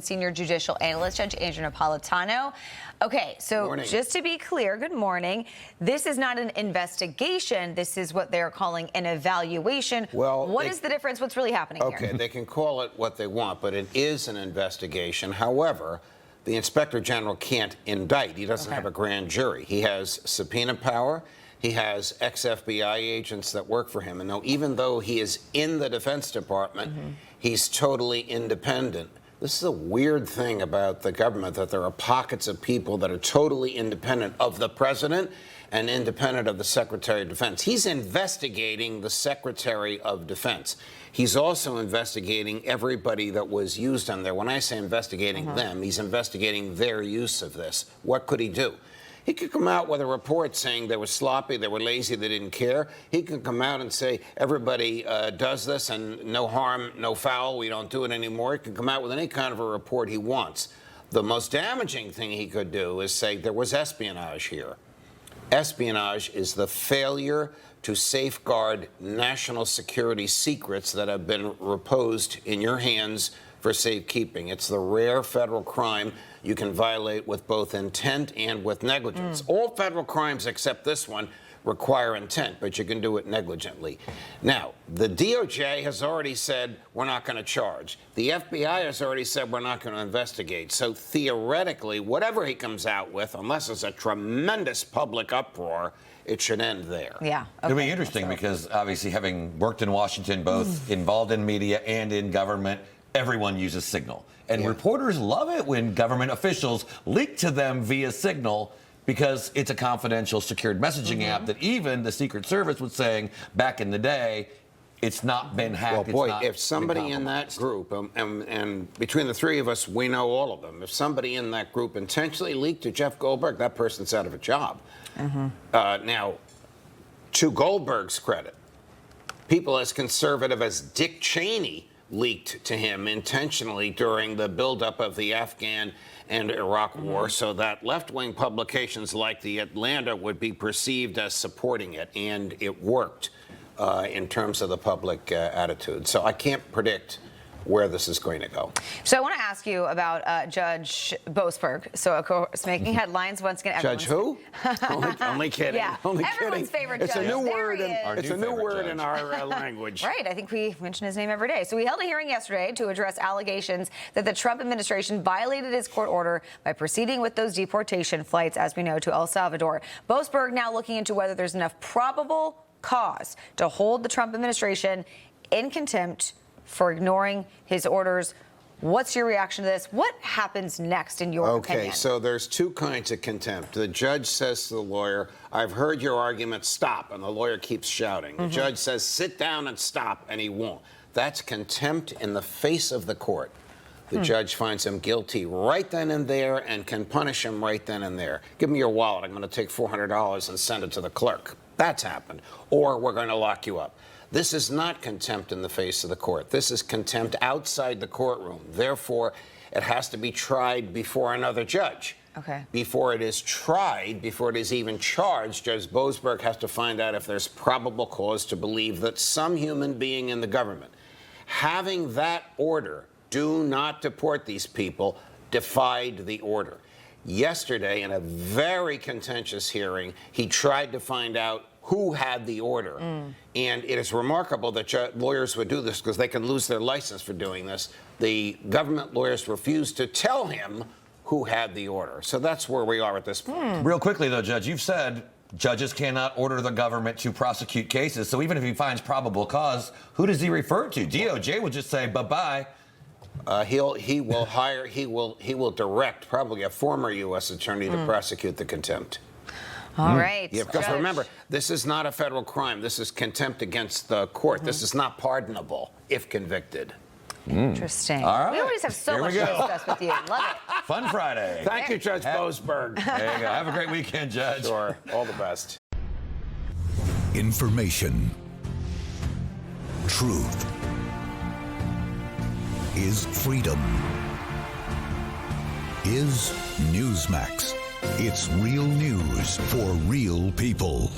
Senior judicial analyst, Judge Andrew Napolitano. Okay, so just to be clear, good morning. This is not an investigation. This is what they're calling an evaluation. Well, what is the difference? What's really happening here? Okay, they can call it what they want, but it is an investigation. However, the Inspector General can't indict. He doesn't have a grand jury. He has subpoena power. He has ex-FBI agents that work for him. And even though he is in the Defense Department, he's totally independent. This is a weird thing about the government, that there are pockets of people that are totally independent of the president and independent of the Secretary of Defense. He's investigating the Secretary of Defense. He's also investigating everybody that was used on there. When I say investigating them, he's investigating their use of this. What could he do? He could come out with a report saying they were sloppy, they were lazy, they didn't care. He could come out and say everybody does this and no harm, no foul, we don't do it anymore. He could come out with any kind of a report he wants. The most damaging thing he could do is say there was espionage here. Espionage is the failure to safeguard national security secrets that have been reposed in your hands for safekeeping. It's the rare federal crime you can violate with both intent and with negligence. All federal crimes except this one require intent, but you can do it negligently. Now, the DOJ has already said we're not going to charge. The FBI has already said we're not going to investigate. So theoretically, whatever he comes out with, unless there's a tremendous public uproar, it should end there. Yeah. Okay. It'll be interesting because obviously having worked in Washington, both involved in media and in government, everyone uses Signal. And reporters love it when government officials leak to them via Signal because it's a confidential, secured messaging app that even the Secret Service was saying back in the day, it's not been hacked. Well, boy, if somebody in that group, and between the three of us, we know all of them, if somebody in that group intentionally leaked to Jeff Goldberg, that person's out of a job. Now, to Goldberg's credit, people as conservative as Dick Cheney leaked to him intentionally during the buildup of the Afghan and Iraq war, so that left-wing publications like the Atlanta would be perceived as supporting it, and it worked in terms of the public attitude. So I can't predict where this is going to go. So I want to ask you about Judge Boasberg. So, of course, making headlines once again. Judge who? only kidding. Yeah, only everyone's kidding. favorite It's judge. a new word. It's a new word judge in our language. Right. I think we mention his name every day. So we held a hearing yesterday to address allegations that the Trump administration violated his court order by proceeding with those deportation flights, as we know, to El Salvador. Boasberg now looking into whether there's enough probable cause to hold the Trump administration in contempt for ignoring his orders. What's your reaction to this? What happens next in your opinion? Okay, so there's two kinds of contempt. The judge says to the lawyer, I've heard your argument, stop, and the lawyer keeps shouting. The judge says, sit down and stop, and he won't. That's contempt in the face of the court. The judge finds him guilty right then and there and can punish him right then and there. Give me your wallet. I'm going to take $400 and send it to the clerk. That's happened. Or we're going to lock you up. This is not contempt in the face of the court. This is contempt outside the courtroom. Therefore, it has to be tried before another judge. Okay. Before it is tried, before it is even charged, Judge Boasberg has to find out if there's probable cause to believe that some human being in the government, having that order, do not deport these people, defied the order. Yesterday, in a very contentious hearing, he tried to find out who had the order. And it is remarkable that lawyers would do this because they can lose their license for doing this. The government lawyers refused to tell him who had the order. So that's where we are at this point. Real quickly, though, Judge, you've said judges cannot order the government to prosecute cases. So even if he finds probable cause, who does he refer to? DOJ would just say, bye-bye. He will direct probably a former U.S. attorney to prosecute the contempt. All right. Yeah, because Judge. remember, this is not a federal crime. This is contempt against the court. This is not pardonable if convicted. Interesting. All right. We always have so much to discuss with you. Love it. Fun Friday. Thank you, Judge Boasberg. There you go. Have a great weekend, Judge. Sure. All the best. Information. Truth is freedom. Is Newsmax. It's real news for real people.